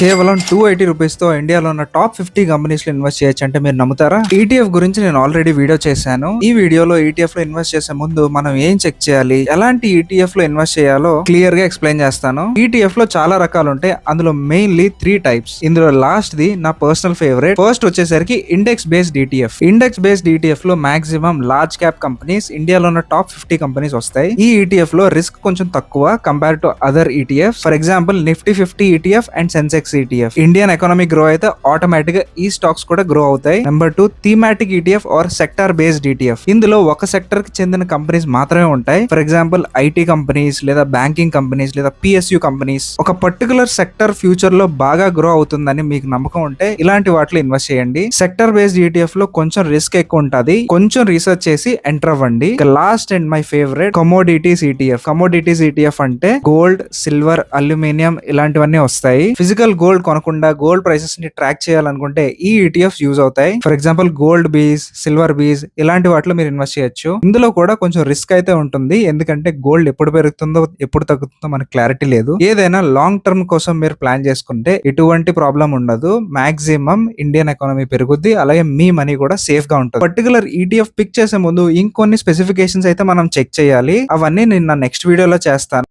కేవలం 280 రూపీస్ తో ఇండియాలో ఉన్న టాప్ 50 కంపెనీస్ లో ఇన్వెస్ట్ చేయొచ్చు అంటే మీరు నమ్ముతారా? ఈటీఎఫ్ గురించి నేను ఆల్రెడీ వీడియో చేశాను. ఈ వీడియోలో ఈటీఎఫ్ లో ఇన్వెస్ట్ చేసే ముందు మనం ఏం చెక్ చేయాలి, ఎలాంటి ఈటీఎఫ్ లో ఇన్వెస్ట్ చేయాలో క్లియర్ గా ఎక్స్ప్లెయిన్ చేస్తాను. ఈటీఎఫ్ లో చాలా రకాలు ఉంటాయి, అందులో మెయిన్లీ 3 టైప్స్. ఇందులో లాస్ట్ ది నా పర్సనల్ ఫేవరెట్. ఫస్ట్ వచ్చేసరికి index based ETF. Index based ETF లో మాక్సిమం లార్జ్ క్యాప్ కంపెనీస్, ఇండియాలో ఉన్న టాప్ 50 కంపెనీస్ వస్తాయి. ఈ ఈటీఎఫ్ లో రిస్క్ కొంచెం తక్కువ compare to other ETF. For example Nifty 50 ETF and Sensex ETF. Indian economy grow అయితే ఆటోమేటిక్ గా ఈ స్టాక్స్ కూడా గ్రో అవుతాయి. Number 2 thematic ETF or sector based ETF. ఇందులో ఒక సెక్టర్ కి చెందిన కంపెనీస్ మాత్రమే ఉంటాయి. ఫర్ ఎగ్జాంపుల్ ఐటీ కంపెనీస్ లేదా బ్యాంకింగ్ కంపెనీస్ లేదా PSU కంపెనీస్. ఒక పర్టికులర్ సెక్టర్ ఫ్యూచర్ లో బాగా గ్రో అవుతుందని మీకు నమ్మకం ఉంటే ఇలాంటి వాటిలో ఇన్వెస్ట్ చేయండి. సెక్టర్ బేస్డ్ ETF లో కొంచెం రిస్క్ ఎక్కువ ఉంటుంది, కొంచెం రీసెర్చ్ చేసి ఎంటర్ అవ్వండి. Last and my favourite commodities ETF. Commodities ETF అంటే గోల్డ్, సిల్వర్, అల్యూమినియం ఇలాంటివన్నీ వస్తాయి. ఫిజికల్ గోల్డ్ కొనకుండా గోల్డ్ ప్రైసెస్ ని ట్రాక్ చేయాలనుకుంటే ఈ ఈటీఎఫ్స్ యూజ్ అవుతాయి. ఫర్ ఎగ్జాంపుల్ గోల్డ్ బీస్, సిల్వర్ బీస్ ఇలాంటి వాటిలో మీరు ఇన్వెస్ట్ చేయొచ్చు. ఇందులో కూడా కొంచెం రిస్క్ అయితే ఉంటుంది, ఎందుకంటే గోల్డ్ ఎప్పుడు పెరుగుతుందో ఎప్పుడు తగ్గుతుందో మనకు క్లారిటీ లేదు. ఏదైనా లాంగ్ టర్మ్ కోసం మీరు ప్లాన్ చేసుకుంటే ఎటువంటి ప్రాబ్లం ఉండదు. మాక్సిమం ఇండియన్ ఎకానమీ పెరుగుద్ది, అలాగే మీ మనీ కూడా సేఫ్ గా ఉంటుంది. పర్టికులర్ ఈటీఎఫ్ పిక్ చేసే ముందు ఇంకొన్ని స్పెసిఫికేషన్స్ అయితే మనం చెక్ చేయాలి. అవన్నీ నేను నా నెక్స్ట్ వీడియోలో చేస్తాను.